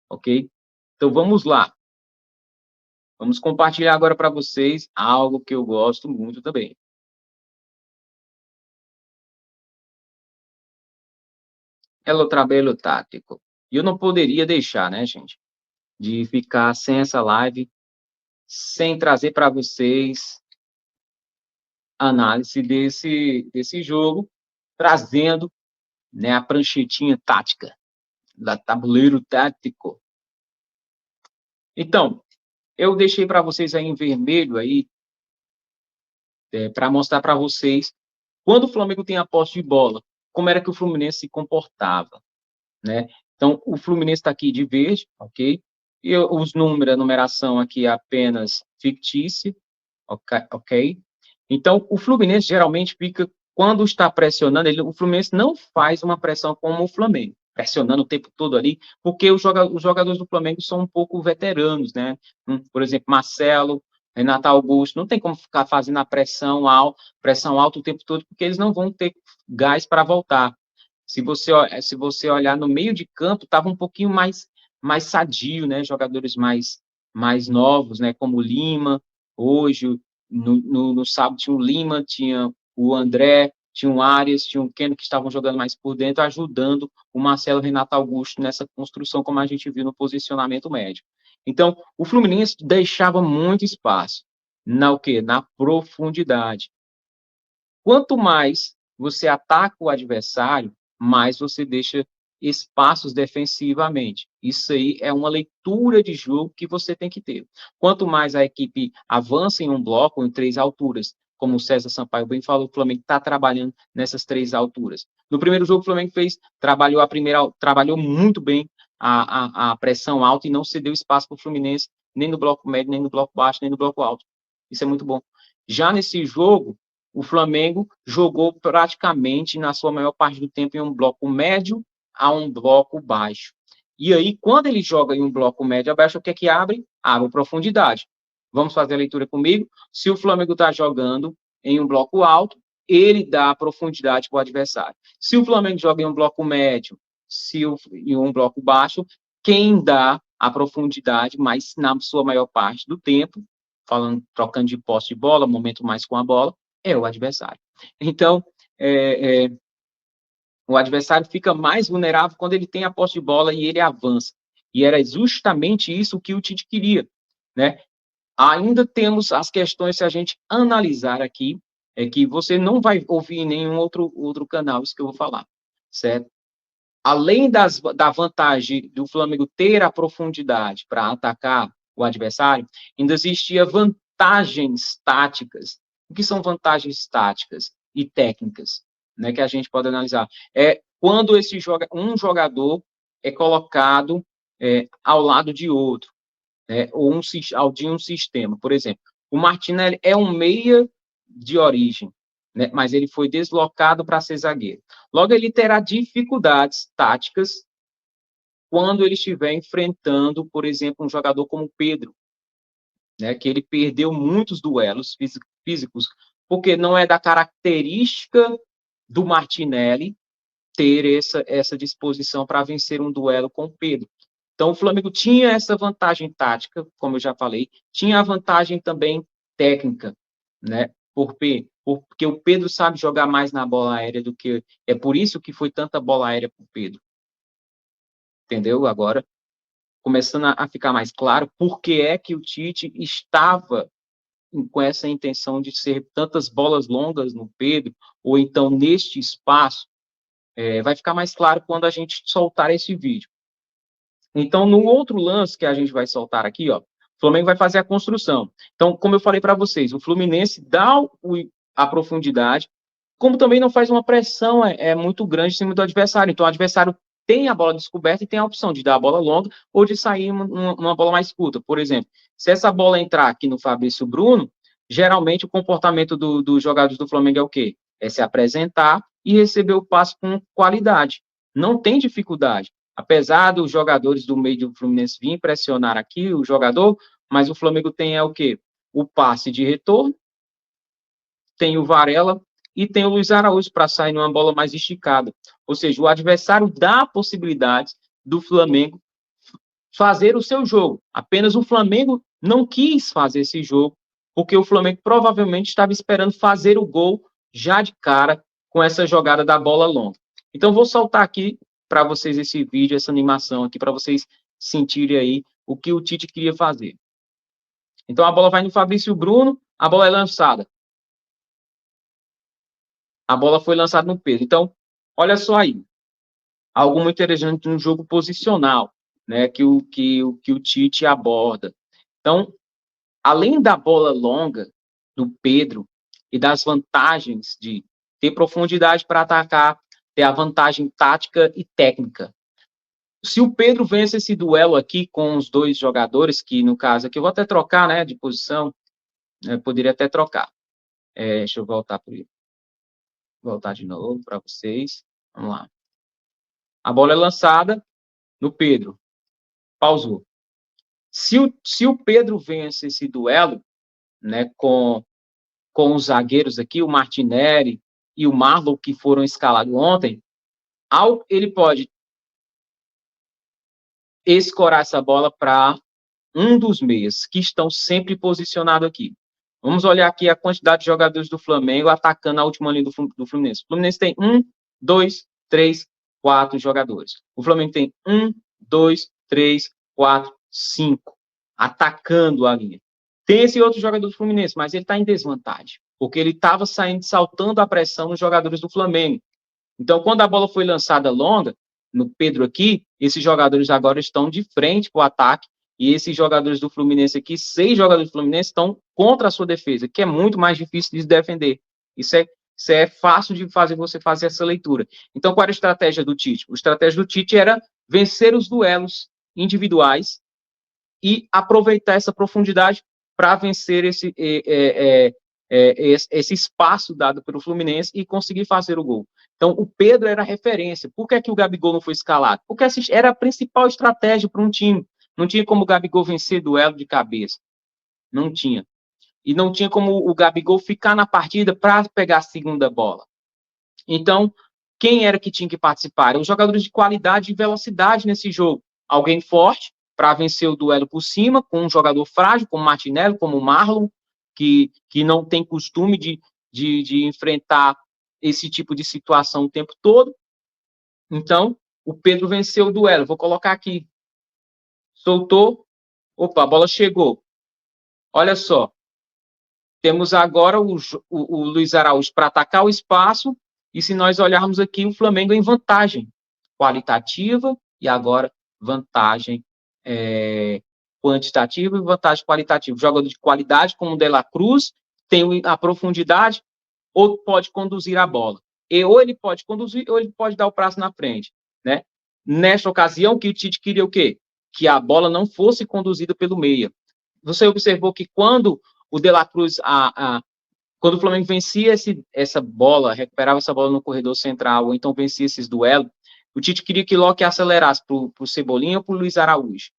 ok? Então, vamos lá. Vamos compartilhar agora para vocês algo que eu gosto muito também. É o trabalho tático. E eu não poderia deixar, né, gente, de ficar sem essa live, sem trazer para vocês a análise desse jogo, trazendo, né, a pranchetinha tática, da tabuleiro tático. Então, eu deixei para vocês aí em vermelho aí, para mostrar para vocês, quando o Flamengo tem a posse de bola, como era que o Fluminense se comportava, né? Então, o Fluminense está aqui de verde, ok? E os números, a numeração aqui é apenas fictícia, ok? Então, o Fluminense geralmente fica, quando está pressionando, o Fluminense não faz uma pressão como o Flamengo, pressionando o tempo todo ali, porque os jogadores do Flamengo são um pouco veteranos, né? Por exemplo, Marcelo, Renato Augusto, não tem como ficar fazendo a pressão alta o tempo todo, porque eles não vão ter gás para voltar. Se você olhar no meio de campo, estava um pouquinho mais sadio, né? Jogadores mais novos, né? Como o Lima, hoje, no sábado tinha o Lima, tinha o André, tinha o Arias, tinha o Keno, que estavam jogando mais por dentro, ajudando o Marcelo Renato Augusto nessa construção, como a gente viu no posicionamento médio. Então, o Fluminense deixava muito espaço o quê? Na profundidade. Quanto mais você ataca o adversário, mais você deixa espaços defensivamente. Isso aí é uma leitura de jogo que você tem que ter. Quanto mais a equipe avança em um bloco, em 3 alturas, como o César Sampaio bem falou, o Flamengo está trabalhando nessas 3 alturas. No primeiro jogo, o Flamengo trabalhou muito bem a pressão alta e não cedeu espaço para o Fluminense, nem no bloco médio, nem no bloco baixo, nem no bloco alto. Isso é muito bom. Já nesse jogo, o Flamengo jogou praticamente, na sua maior parte do tempo, em um bloco médio a um bloco baixo. E aí, quando ele joga em um bloco médio a baixo, o que é que abre? Abre profundidade. Vamos fazer a leitura comigo? Se o Flamengo está jogando em um bloco alto, ele dá profundidade para o adversário. Se o Flamengo joga em um bloco médio, em um bloco baixo, quem dá a profundidade, mas na sua maior parte do tempo, trocando de posse de bola, momento mais com a bola, é o adversário. Então, o adversário fica mais vulnerável quando ele tem a posse de bola e ele avança. E era justamente isso que o Tite queria, né? Ainda temos as questões, se a gente analisar aqui, é que você não vai ouvir em nenhum outro canal isso que eu vou falar, certo? Além da vantagem do Flamengo ter a profundidade para atacar o adversário, ainda existia vantagens táticas. O que são vantagens táticas e técnicas, né, que a gente pode analisar? É quando um jogador é colocado ao lado de outro, né, ou de um sistema. Por exemplo, o Martinelli é um meia de origem, né, mas ele foi deslocado para ser zagueiro. Logo, ele terá dificuldades táticas quando ele estiver enfrentando, por exemplo, um jogador como o Pedro, né, que ele perdeu muitos duelos físicos, porque não é da característica do Martinelli ter essa disposição para vencer um duelo com o Pedro. Então, o Flamengo tinha essa vantagem tática, como eu já falei, tinha a vantagem também técnica, né? Porque o Pedro sabe jogar mais na bola aérea do que... É por isso que foi tanta bola aérea para o Pedro. Entendeu? Agora, começando a ficar mais claro por que é que o Tite estava com essa intenção de ser tantas bolas longas no Pedro, ou então neste espaço, vai ficar mais claro quando a gente soltar esse vídeo. Então, no outro lance que a gente vai soltar aqui, ó, o Flamengo vai fazer a construção. Então, como eu falei para vocês, o Fluminense dá a profundidade, como também não faz uma pressão muito grande em cima do adversário. Então, o adversário tem a bola descoberta e tem a opção de dar a bola longa ou de sair numa bola mais curta. Por exemplo, se essa bola entrar aqui no Fabrício Bruno, geralmente o comportamento dos jogadores do Flamengo é o quê? É se apresentar e receber o passe com qualidade. Não tem dificuldade. Apesar dos jogadores do meio do Fluminense vir pressionar aqui o jogador, mas o Flamengo tem o quê? O passe de retorno, tem o Varela e tem o Luiz Araújo para sair numa bola mais esticada. Ou seja, o adversário dá a possibilidade do Flamengo fazer o seu jogo. Apenas o Flamengo não quis fazer esse jogo, porque o Flamengo provavelmente estava esperando fazer o gol já de cara com essa jogada da bola longa. Então, vou soltar aqui para vocês esse vídeo, essa animação aqui, para vocês sentirem aí o que o Tite queria fazer. Então, a bola vai no Fabrício Bruno, a bola é lançada. A bola foi lançada no Pedro. Então, olha só aí. Algo muito interessante no jogo posicional, né, que o Tite aborda. Então, além da bola longa do Pedro e das vantagens de ter profundidade para atacar, ter a vantagem tática e técnica. Se o Pedro vence esse duelo aqui com os dois jogadores, que no caso aqui eu vou até trocar, né, de posição, poderia até trocar. Deixa eu voltar de novo para vocês. Vamos lá. A bola é lançada no Pedro. Pausou. Se o Pedro vence esse duelo, né, com os zagueiros aqui, o Martinelli e o Marlon, que foram escalados ontem, ele pode escorar essa bola para um dos meias, que estão sempre posicionados aqui. Vamos olhar aqui a quantidade de jogadores do Flamengo atacando a última linha do Fluminense. O Fluminense tem 1, 2, 3, 4 jogadores. O Flamengo tem 1, 2, 3, 4, 5 atacando a linha. Tem esse outro jogador do Fluminense, mas ele está em desvantagem, porque ele estava saltando a pressão nos jogadores do Flamengo. Então, quando a bola foi lançada longa, no Pedro aqui, esses jogadores agora estão de frente para o ataque, e esses jogadores do Fluminense aqui, 6 jogadores do Fluminense, estão contra a sua defesa, que é muito mais difícil de defender. Isso é fácil de você fazer essa leitura. Então, qual era a estratégia do Tite? A estratégia do Tite era vencer os duelos individuais e aproveitar essa profundidade para vencer esse espaço dado pelo Fluminense e conseguir fazer o gol. Então, o Pedro era a referência. Por que o Gabigol não foi escalado? Porque era a principal estratégia para um time. Não tinha como o Gabigol vencer duelo de cabeça. Não tinha. E não tinha como o Gabigol ficar na partida para pegar a segunda bola. Então, quem era que tinha que participar? Eram os jogadores de qualidade e velocidade nesse jogo. Alguém forte para vencer o duelo por cima, com um jogador frágil, como o Martinelli, como o Marlon, que não tem costume de enfrentar esse tipo de situação o tempo todo. Então, o Pedro venceu o duelo. Vou colocar aqui. Soltou. Opa, a bola chegou. Olha só. Temos agora o Luiz Araújo para atacar o espaço. E se nós olharmos aqui, o Flamengo em vantagem qualitativa e agora vantagem quantitativa e vantagem qualitativa. Jogador de qualidade, como o De La Cruz, tem a profundidade, ou pode conduzir a bola. Ou ele pode conduzir, ou ele pode dar o prazo na frente, né? Nesta ocasião, que o Tite queria o quê? Que a bola não fosse conduzida pelo meia. Você observou que quando o De La Cruz, quando o Flamengo vencia essa bola, recuperava essa bola no corredor central, ou então vencia esses duelos, o Tite queria que Locke acelerasse para o Cebolinha ou para o Luiz Araújo.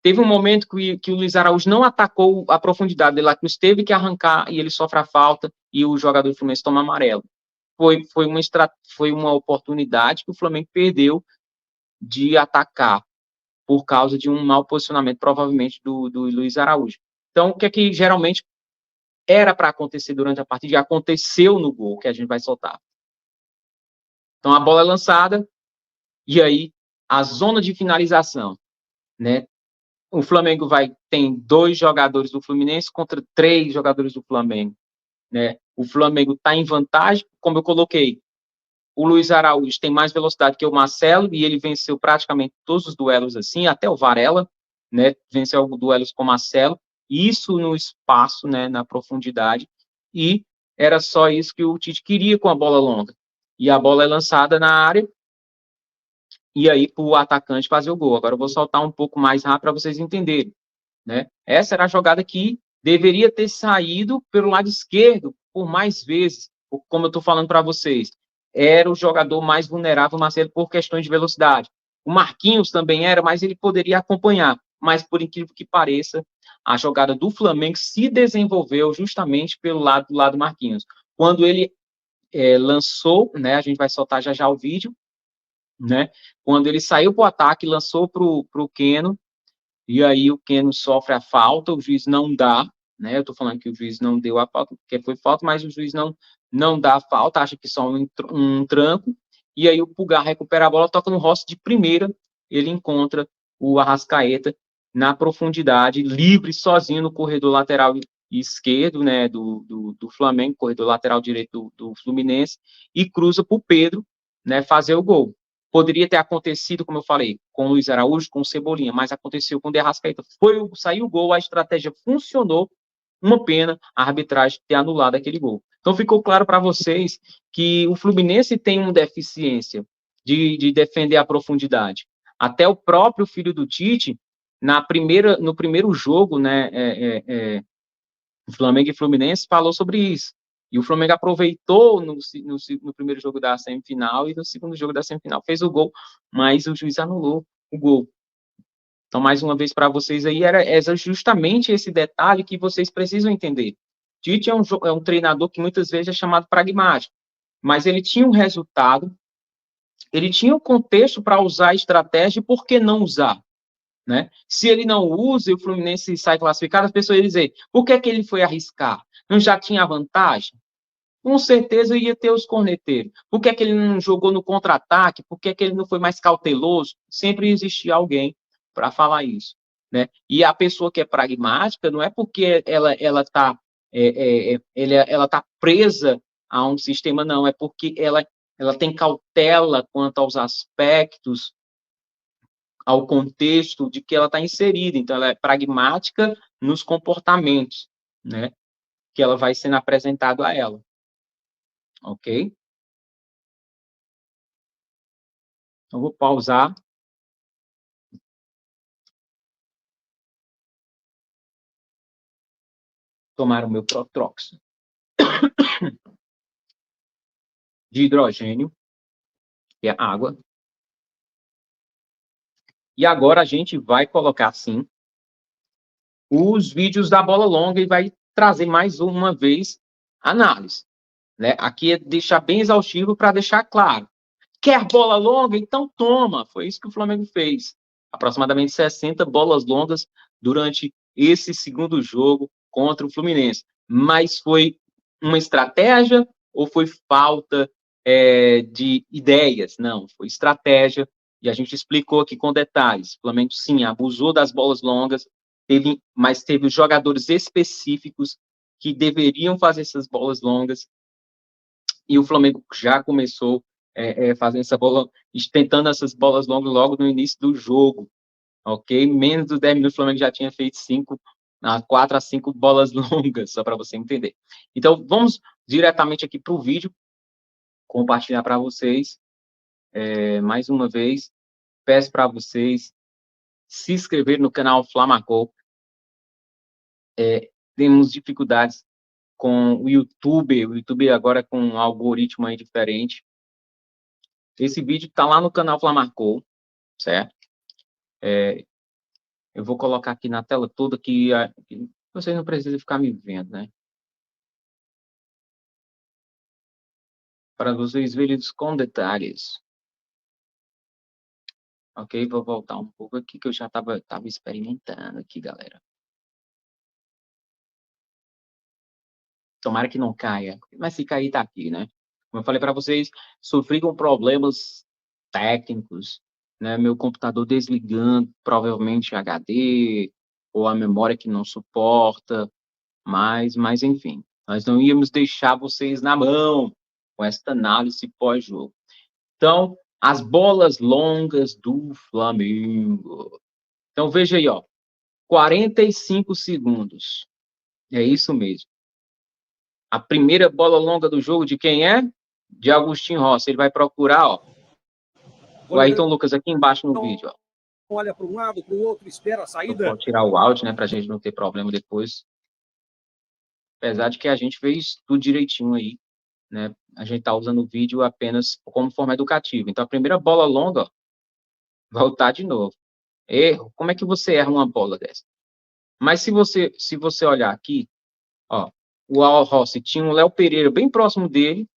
Teve um momento que o Luiz Araújo não atacou a profundidade, De La Cruz teve que arrancar e ele sofre a falta e o jogador do Fluminense toma amarelo. Foi uma oportunidade que o Flamengo perdeu de atacar por causa de um mau posicionamento, provavelmente, do Luiz Araújo. Então, o que é que geralmente era para acontecer durante a partida, já aconteceu no gol, que a gente vai soltar. Então, a bola é lançada, e aí, a zona de finalização, né? O Flamengo tem 2 jogadores do Fluminense contra 3 jogadores do Flamengo, né? O Flamengo está em vantagem, como eu coloquei. O Luiz Araújo tem mais velocidade que o Marcelo, e ele venceu praticamente todos os duelos assim, até o Varela, né? Venceu duelos com o Marcelo, isso no espaço, né, na profundidade, e era só isso que o Tite queria com a bola longa. E a bola é lançada na área, e aí para o atacante fazer o gol. Agora eu vou soltar um pouco mais rápido para vocês entenderem, né? Essa era a jogada que deveria ter saído pelo lado esquerdo por mais vezes, como eu estou falando para vocês. Era o jogador mais vulnerável, Marcelo, por questões de velocidade. O Marquinhos também era, mas ele poderia acompanhar. Mas, por incrível que pareça, a jogada do Flamengo se desenvolveu justamente pelo lado Marquinhos. Quando ele lançou, né, a gente vai soltar já o vídeo, né, quando ele saiu para o ataque, lançou para o Keno, e aí o Keno sofre a falta, o juiz não dá, né? Eu tô falando que o juiz não deu a falta, porque foi falta, mas o juiz não dá a falta, acha que só um tranco, e aí o Pulgar recupera a bola, toca no Rossi de primeira, ele encontra o Arrascaeta na profundidade, livre, sozinho no corredor lateral esquerdo, né, do Flamengo, corredor lateral direito do Fluminense, e cruza para o Pedro, né, fazer o gol. Poderia ter acontecido, como eu falei, com o Luiz Araújo, com o Cebolinha, mas aconteceu com o De Arrascaeta. Saiu o gol, a estratégia funcionou, uma pena a arbitragem ter anulado aquele gol. Então ficou claro para vocês que o Fluminense tem uma deficiência de defender a profundidade. Até o próprio filho do Tite, no primeiro jogo, né, Flamengo e Fluminense, falou sobre isso. E o Flamengo aproveitou no primeiro jogo da semifinal e no segundo jogo da semifinal. Fez o gol, mas o juiz anulou o gol. Então, mais uma vez para vocês aí, era justamente esse detalhe que vocês precisam entender. Tite é um treinador que muitas vezes é chamado pragmático, mas ele tinha um resultado, ele tinha um contexto para usar a estratégia, e por que não usar? Né? Se ele não usa e o Fluminense sai classificado, as pessoas iam dizer, por que ele foi arriscar? Não já tinha vantagem? Com certeza ia ter os corneteiros. Por que ele não jogou no contra-ataque? Por que ele não foi mais cauteloso? Sempre existia alguém para falar isso. Né? E a pessoa que é pragmática não é porque ela está ela tá presa a um sistema, não. É porque ela tem cautela quanto aos aspectos, ao contexto de que ela está inserida. Então, ela é pragmática nos comportamentos, né, que ela vai sendo apresentado a ela. Ok? Então, vou pausar. Tomar o meu Protrox de hidrogênio, que é água. E agora a gente vai colocar, sim, os vídeos da bola longa e vai trazer mais uma vez análise. Né? Aqui é deixar bem exaustivo para deixar claro. Quer bola longa? Então toma. Foi isso que o Flamengo fez. Aproximadamente 60 bolas longas durante esse segundo jogo contra o Fluminense. Mas foi uma estratégia ou foi falta de ideias? Não, foi estratégia. E a gente explicou aqui com detalhes. O Flamengo, sim, abusou das bolas longas, mas teve os jogadores específicos que deveriam fazer essas bolas longas. E o Flamengo já começou fazendo tentando essas bolas longas logo no início do jogo, ok? Menos de 10 minutos o Flamengo já tinha feito 4 a 5 bolas longas, só para você entender. Então, vamos diretamente aqui para o vídeo, compartilhar para vocês. Mais uma vez, peço para vocês se inscrever no canal Flamacol. Temos dificuldades com o YouTube agora com um algoritmo aí diferente. Esse vídeo está lá no canal Flamarcou, certo? Eu vou colocar aqui na tela toda que vocês não precisam ficar me vendo, né? Para vocês verem com detalhes. Ok? Vou voltar um pouco aqui que eu já estava experimentando aqui, galera. Tomara que não caia. Mas se cair, tá aqui, né? Como eu falei para vocês, sofri com problemas técnicos, né? Meu computador desligando, provavelmente HD, ou a memória que não suporta, mas enfim. Nós não íamos deixar vocês na mão com esta análise pós-jogo. Então, as bolas longas do Flamengo. Então, veja aí, ó. 45 segundos. É isso mesmo. A primeira bola longa do jogo de quem é? De Agostinho Rossi. Ele vai procurar, ó. O Ayrton Lucas aqui embaixo no vídeo, ó. Olha para um lado, para o outro, espera a saída. Eu vou tirar o áudio, né, pra gente não ter problema depois. Apesar de que a gente fez tudo direitinho aí, né? A gente tá usando o vídeo apenas como forma educativa. Então, a primeira bola longa, ó, voltar de novo. Erro. Como é que você erra uma bola dessa? Mas se você olhar aqui, ó, o Al Rossi tinha um Léo Pereira bem próximo dele,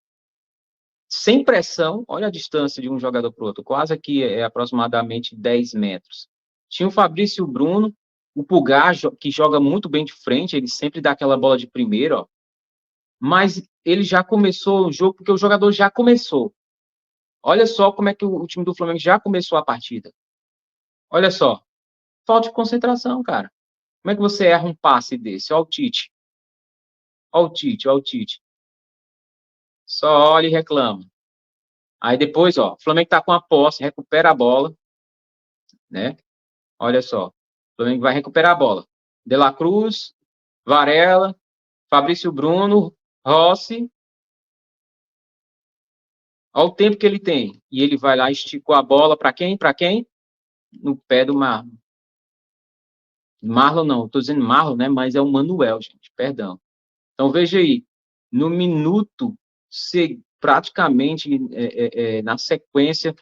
sem pressão, olha a distância de um jogador para o outro, quase aqui é aproximadamente 10 metros. Tinha o Fabrício Bruno O Pulgar, que joga muito bem de frente, ele sempre dá aquela bola de primeiro, ó. Mas ele já começou o jogo, porque o jogador já começou. Olha só como é que o time do Flamengo já começou a partida. Olha só. Falta de concentração, cara. Como é que você erra um passe desse? Olha o Tite. Olha o Tite, olha o Tite. Só olha e reclama. Aí depois, ó, o Flamengo tá com a posse, recupera a bola, né? Olha só. O Flamengo vai recuperar a bola. De La Cruz, Varela, Fabrício Bruno, Rossi. Olha o tempo que ele tem. E ele vai lá, esticou a bola para quem? Para quem? No pé do Marlon. Marlon não, tô dizendo Marlon, né? Mas é o Manuel, gente, perdão. Então veja aí, no minuto, praticamente na sequência,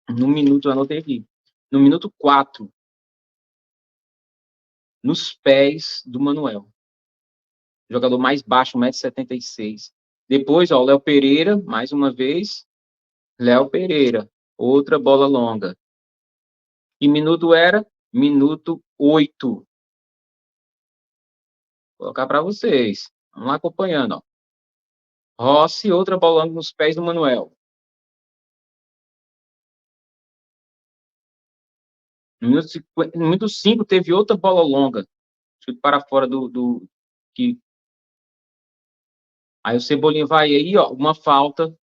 no minuto, eu anotei aqui, no minuto 4, nos pés do Manuel. Jogador mais baixo, 1,76 m. Depois, ó, o Léo Pereira, mais uma vez. Léo Pereira, outra bola longa. Que minuto era? Minuto 8. Vou colocar para vocês. Vamos lá acompanhando, ó. Rossi, outra bola longa nos pés do Manuel. No minuto 5 teve outra bola longa. Chute para fora que aí o Cebolinha vai aí, ó, uma falta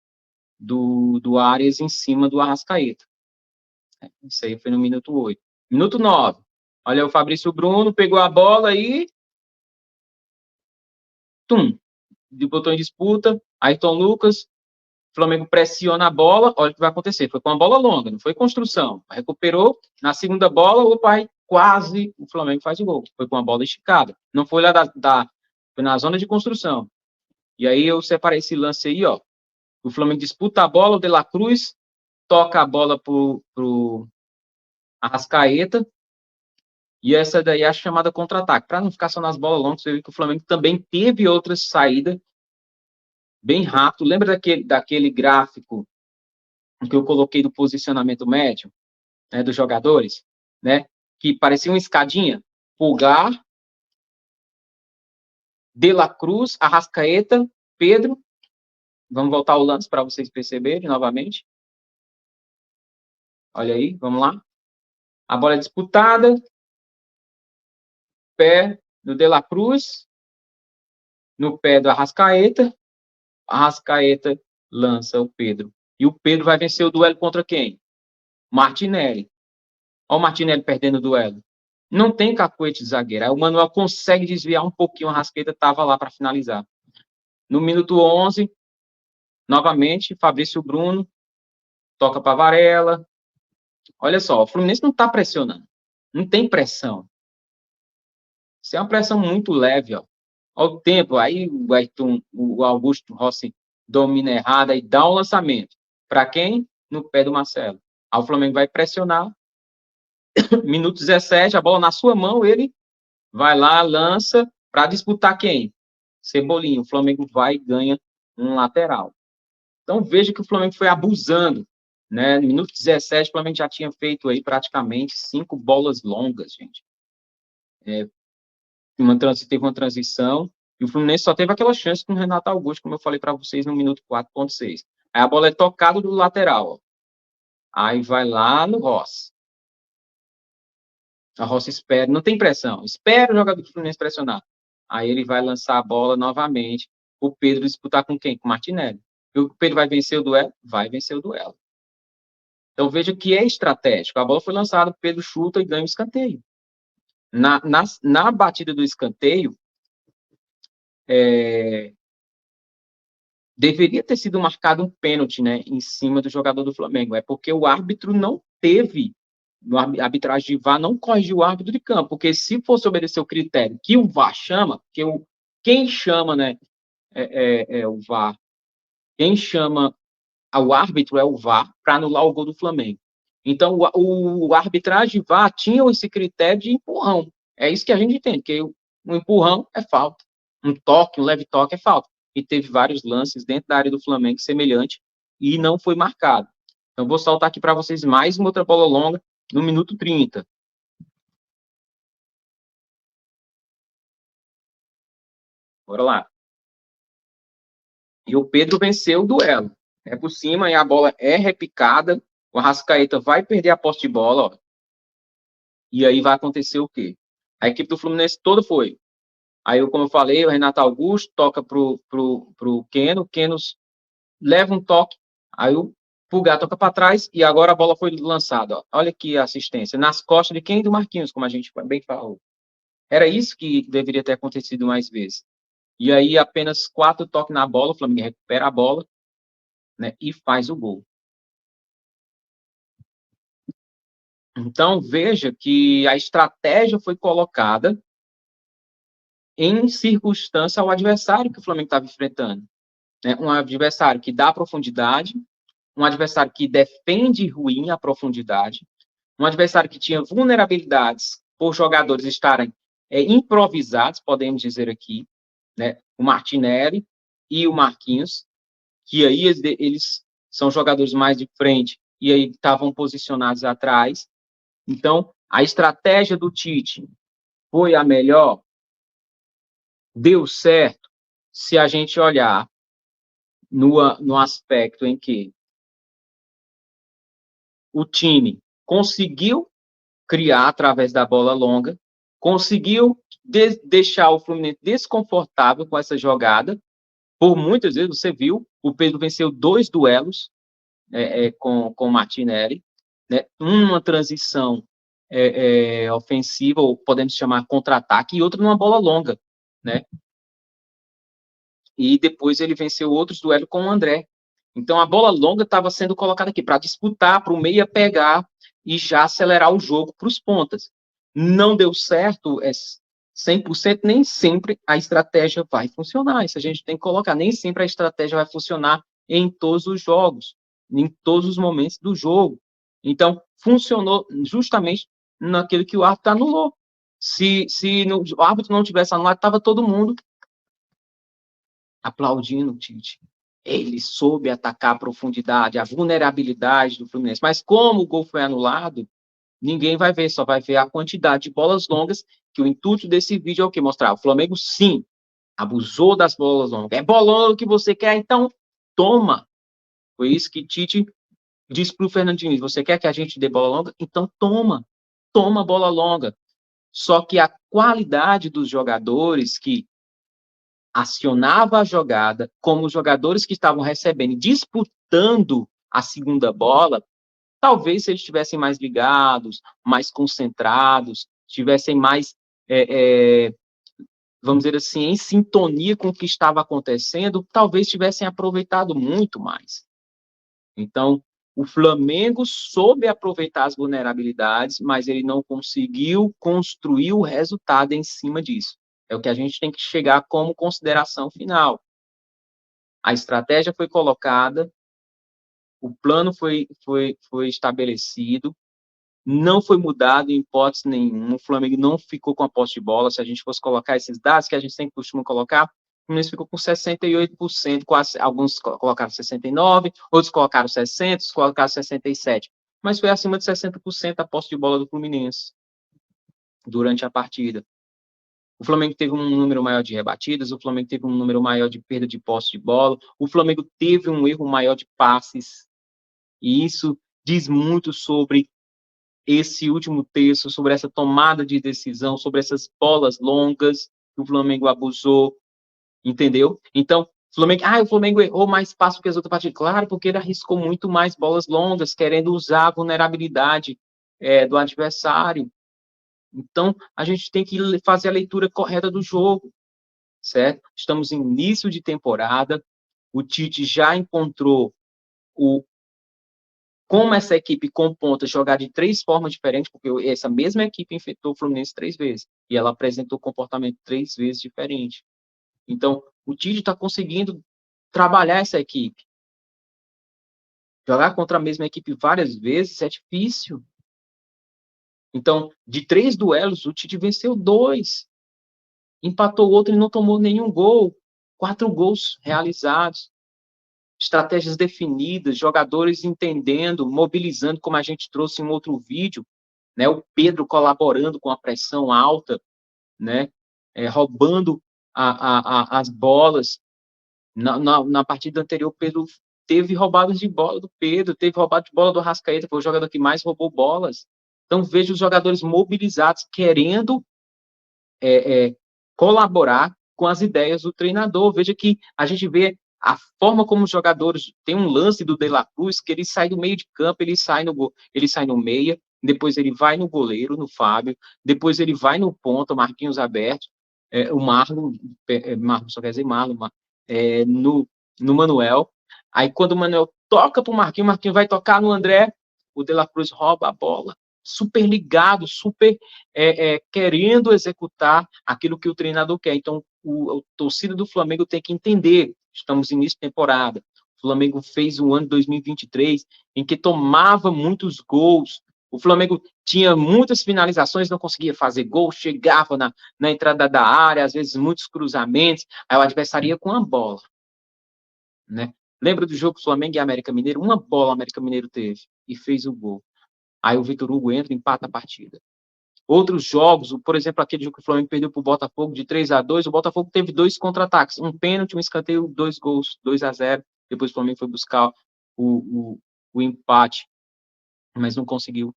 do Arias em cima do Arrascaeta. Isso aí foi no minuto 8. Minuto 9. Olha o Fabrício Bruno, pegou a bola e tum, botou em disputa. Ayrton Lucas, o Flamengo pressiona a bola, olha o que vai acontecer. Foi com uma bola longa, não foi construção. Recuperou, na segunda bola, opa, aí quase o Flamengo faz o gol. Foi com uma bola esticada. Não foi lá foi na zona de construção. E aí eu separei esse lance aí, ó. O Flamengo disputa a bola, o De La Cruz toca a bola pro Arrascaeta, e essa daí é a chamada contra-ataque. Para não ficar só nas bolas longas, você viu que o Flamengo também teve outras saídas bem rápido. Lembra daquele gráfico que eu coloquei do posicionamento médio, né, dos jogadores, né? Que parecia uma escadinha? Pulgar, De La Cruz, Arrascaeta, Pedro. Vamos voltar o lance para vocês perceberem novamente. Olha aí, vamos lá. A bola é disputada. Pé do De La Cruz. No pé do Arrascaeta. Arrascaeta lança o Pedro. E o Pedro vai vencer o duelo contra quem? Martinelli. Olha o Martinelli perdendo o duelo. Não tem cacuete de zagueiro. Aí o Manuel consegue desviar um pouquinho. O Arrascaeta estava lá para finalizar. No minuto 11, novamente, Fabrício Bruno toca para Varela. Olha só, o Fluminense não está pressionando. Não tem pressão. Isso é uma pressão muito leve, ó. Olha o tempo, aí o Augusto Rossi domina errado e dá um lançamento. Para quem? No pé do Marcelo. Aí o Flamengo vai pressionar. Minuto 17, a bola na sua mão, ele vai lá, lança para disputar quem? Cebolinha. O Flamengo vai e ganha um lateral. Então veja que o Flamengo foi abusando, né? No minuto 17, o Flamengo já tinha feito aí praticamente 5 bolas longas, gente. Teve uma transição, e o Fluminense só teve aquela chance com o Renato Augusto, como eu falei para vocês no minuto 4.6. Aí a bola é tocada do lateral, ó. Aí vai lá no Rossi. A Rossi espera, não tem pressão, espera o jogador do Fluminense pressionar. Aí ele vai lançar a bola novamente, o Pedro disputar com quem? Com o Martinelli. E o Pedro vai vencer o duelo? Vai vencer o duelo. Então veja que é estratégico. A bola foi lançada, o Pedro chuta e ganha o escanteio. Na batida do escanteio, deveria ter sido marcado um pênalti, né, em cima do jogador do Flamengo. É porque o árbitro não teve, no arbitragem de VAR, não corrigiu o árbitro de campo, porque se fosse obedecer o critério que o VAR chama, que quem chama, né, o VAR, quem chama o árbitro é o VAR para anular o gol do Flamengo. Então, o arbitragem de VAR tinha esse critério de empurrão. É isso que a gente entende, que um empurrão é falta. Um toque, um leve toque é falta. E teve vários lances dentro da área do Flamengo semelhante e não foi marcado. Então, vou soltar aqui para vocês mais uma outra bola longa no minuto 30. Bora lá. E o Pedro venceu o duelo. É por cima e a bola é repicada. O Arrascaeta vai perder a posse de bola, ó. E aí vai acontecer o quê? A equipe do Fluminense toda foi. Aí, como eu falei, o Renato Augusto toca pro Keno. O Keno leva um toque. Aí o Pulgar toca para trás e agora a bola foi lançada. Ó. Olha aqui a assistência. Nas costas de quem? Do Marquinhos, como a gente bem falou. Era isso que deveria ter acontecido mais vezes. E aí, apenas 4 toques na bola, o Flamengo recupera a bola, né, e faz o gol. Então, veja que a estratégia foi colocada em circunstância ao adversário que o Flamengo estava enfrentando. Né? Um adversário que dá profundidade, um adversário que defende ruim a profundidade, um adversário que tinha vulnerabilidades por jogadores estarem improvisados, podemos dizer aqui, né? O Martinelli e o Marquinhos, que aí eles são jogadores mais de frente e aí estavam posicionados atrás. Então, a estratégia do Tite foi a melhor? Deu certo se a gente olhar no aspecto em que o time conseguiu criar através da bola longa, conseguiu deixar o Fluminense desconfortável com essa jogada. Por muitas vezes, você viu, o Pedro venceu 2 duelos com o Martinelli, né? Uma transição ofensiva, ou podemos chamar contra-ataque, e outra numa bola longa, né? E depois ele venceu outros duelos com o André. Então, a bola longa estava sendo colocada aqui para disputar, para o meia pegar e já acelerar o jogo para os pontas. Não deu certo 100%, nem sempre a estratégia vai funcionar. Isso a gente tem que colocar. Nem sempre a estratégia vai funcionar em todos os jogos, em todos os momentos do jogo. Então, funcionou justamente naquilo que o árbitro anulou. Se o árbitro não tivesse anulado, estava todo mundo aplaudindo o Tite. Ele soube atacar a profundidade, a vulnerabilidade do Fluminense. Mas como o gol foi anulado, ninguém vai ver, só vai ver a quantidade de bolas longas, que o intuito desse vídeo é o quê? Mostrar. O Flamengo, sim, abusou das bolas longas. É bola longa que você quer, então toma. Foi isso que Tite disse para o Fernandinho. Você quer que a gente dê bola longa? Então toma. Toma bola longa. Só que a qualidade dos jogadores que acionava a jogada, como os jogadores que estavam recebendo, disputando a segunda bola, talvez se eles estivessem mais ligados, mais concentrados, estivessem mais, vamos dizer assim, em sintonia com o que estava acontecendo, talvez tivessem aproveitado muito mais. Então, o Flamengo soube aproveitar as vulnerabilidades, mas ele não conseguiu construir o resultado em cima disso. É o que a gente tem que chegar como consideração final. A estratégia foi colocada, o plano foi estabelecido, não foi mudado em hipótese nenhuma, o Flamengo não ficou com a posse de bola. Se a gente fosse colocar esses dados que a gente sempre costuma colocar, o Fluminense ficou com 68%, quase, alguns colocaram 69%, outros colocaram 60%, outros colocaram 67%, mas foi acima de 60% a posse de bola do Fluminense durante a partida. O Flamengo teve um número maior de rebatidas, o Flamengo teve um número maior de perda de posse de bola, o Flamengo teve um erro maior de passes, e isso diz muito sobre esse último terço, sobre essa tomada de decisão, sobre essas bolas longas que o Flamengo abusou, entendeu? Então, o Flamengo errou mais passos que as outras partidas. Claro, porque ele arriscou muito mais bolas longas, querendo usar a vulnerabilidade do adversário. Então, a gente tem que fazer a leitura correta do jogo, certo? Estamos em início de temporada, o Tite já encontrou como essa equipe com pontas jogar de 3 formas diferentes, porque essa mesma equipe enfrentou o Fluminense 3 vezes, e ela apresentou comportamento 3 vezes diferente. Então, o Tite está conseguindo trabalhar essa equipe. Jogar contra a mesma equipe várias vezes é difícil. Então, de 3 duelos, o Tite venceu 2. Empatou o outro e não tomou nenhum gol. 4 gols realizados. Estratégias definidas, jogadores entendendo, mobilizando, como a gente trouxe em outro vídeo, né? O Pedro colaborando com a pressão alta, né? Roubando as bolas. Na partida anterior, Pedro teve roubadas de bola do Pedro, teve roubado de bola do Arrascaeta, foi o jogador que mais roubou bolas. Então, vejo os jogadores mobilizados, querendo colaborar com as ideias do treinador. Veja que a gente vê a forma como os jogadores... Tem um lance do De La Cruz, que ele sai do meio de campo, ele sai no meia, depois ele vai no goleiro, no Fábio, depois ele vai no ponta, Marquinhos aberto, o Marlon, só quer dizer Marlon, no Manuel. Aí, quando o Manuel toca para o Marquinhos vai tocar no André, o De La Cruz rouba a bola, super ligado, super querendo executar aquilo que o treinador quer. Então, a torcida do Flamengo tem que entender, estamos no início de temporada, o Flamengo fez um ano de 2023 em que tomava muitos gols, o Flamengo tinha muitas finalizações, não conseguia fazer gol, chegava na entrada da área, às vezes muitos cruzamentos, aí o adversário ia com a bola, né? Lembra do jogo Flamengo e América Mineiro? Uma bola o América Mineiro teve e fez o gol. Aí o Vitor Hugo entra e empata a partida. Outros jogos, por exemplo, aquele jogo que o Flamengo perdeu para o Botafogo de 3-2, o Botafogo teve 2 contra-ataques, um pênalti, um escanteio, 2 gols, 2-0. Depois o Flamengo foi buscar o empate, mas não conseguiu.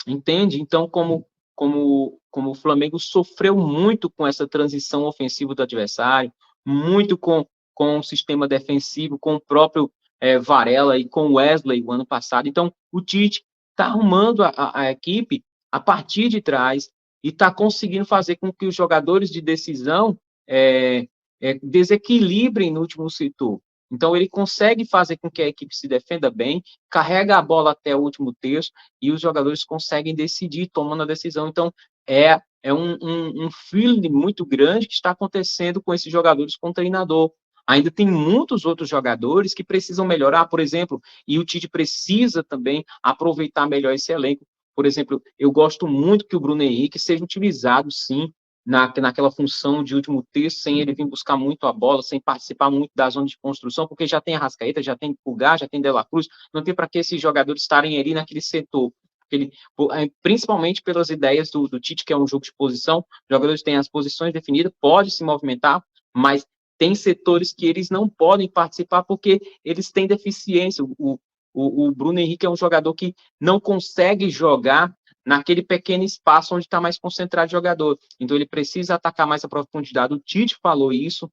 Entende? Então, como o Flamengo sofreu muito com essa transição ofensiva do adversário, muito com o sistema defensivo, com o próprio Varela e com o Wesley o ano passado. Então, o Tite está arrumando a equipe a partir de trás e está conseguindo fazer com que os jogadores de decisão desequilibrem no último setor. Então, ele consegue fazer com que a equipe se defenda bem, carrega a bola até o último terço e os jogadores conseguem decidir, tomando a decisão. Então, é um feeling muito grande que está acontecendo com esses jogadores com o treinador. Ainda tem muitos outros jogadores que precisam melhorar, por exemplo, e o Tite precisa também aproveitar melhor esse elenco. Por exemplo, eu gosto muito que o Bruno Henrique seja utilizado, sim, naquela função de último terço, sem ele vir buscar muito a bola, sem participar muito da zona de construção, porque já tem Arrascaeta, já tem Pulgar, já tem De La Cruz, não tem para que esses jogadores estarem ali naquele setor. Principalmente pelas ideias do Tite, que é um jogo de posição, os jogadores têm as posições definidas, pode se movimentar, mas tem setores que eles não podem participar porque eles têm deficiência. O Bruno Henrique é um jogador que não consegue jogar naquele pequeno espaço onde está mais concentrado o jogador. Então, ele precisa atacar mais a profundidade. O Tite falou isso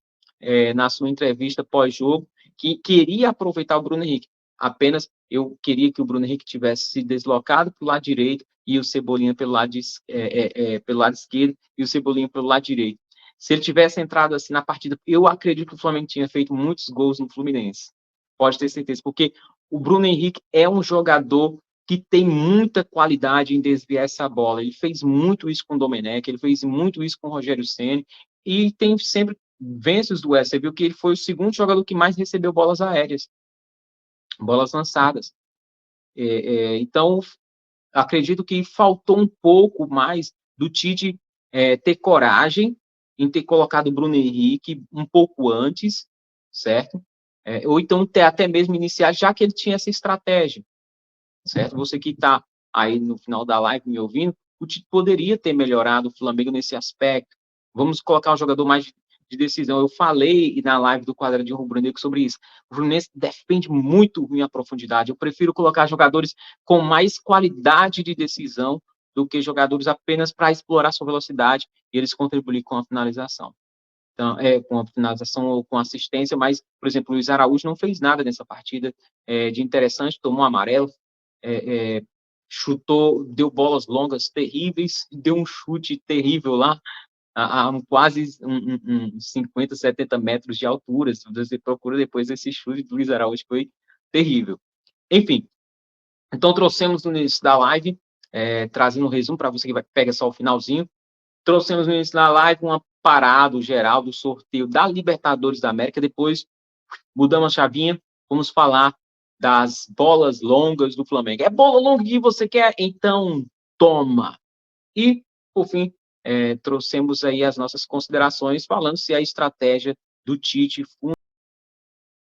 na sua entrevista pós-jogo, que queria aproveitar o Bruno Henrique. Apenas eu queria que o Bruno Henrique tivesse se deslocado para o lado direito e o Cebolinha pelo lado esquerdo e o Cebolinha pelo lado direito. Se ele tivesse entrado assim na partida, eu acredito que o Flamengo tinha feito muitos gols no Fluminense. Pode ter certeza, porque o Bruno Henrique é um jogador que tem muita qualidade em desviar essa bola. Ele fez muito isso com o Domenech, ele fez muito isso com o Rogério Ceni e tem sempre vence os duelos. Você viu que ele foi o segundo jogador que mais recebeu bolas aéreas, bolas lançadas. Então, acredito que faltou um pouco mais do Tite ter coragem em ter colocado o Bruno Henrique um pouco antes, certo? Ou então ter até mesmo iniciar, já que ele tinha essa estratégia, certo? Você que está aí no final da live me ouvindo, o Tite poderia ter melhorado o Flamengo nesse aspecto. Vamos colocar um jogador mais de decisão. Eu falei na live do Quadradinho Rubro-Negro sobre isso. O Fluminense depende muito em profundidade. Eu prefiro colocar jogadores com mais qualidade de decisão do que jogadores apenas para explorar sua velocidade e eles contribuírem com a finalização. Então, com a finalização ou com assistência, mas, por exemplo, o Luiz Araújo não fez nada nessa partida de interessante, tomou um amarelo, chutou, deu bolas longas terríveis, deu um chute terrível lá, a quase 50, 70 metros de altura. Se você procura depois esse chute do Luiz Araújo, foi terrível. Enfim, então trouxemos no início da live, trazendo um resumo para você que pega só o finalzinho, trouxemos no início da live uma parada geral do sorteio da Libertadores da América, depois mudamos a chavinha, vamos falar das bolas longas do Flamengo. É bola longa que você quer? Então, toma! E, por fim, trouxemos aí as nossas considerações, falando se a estratégia do Tite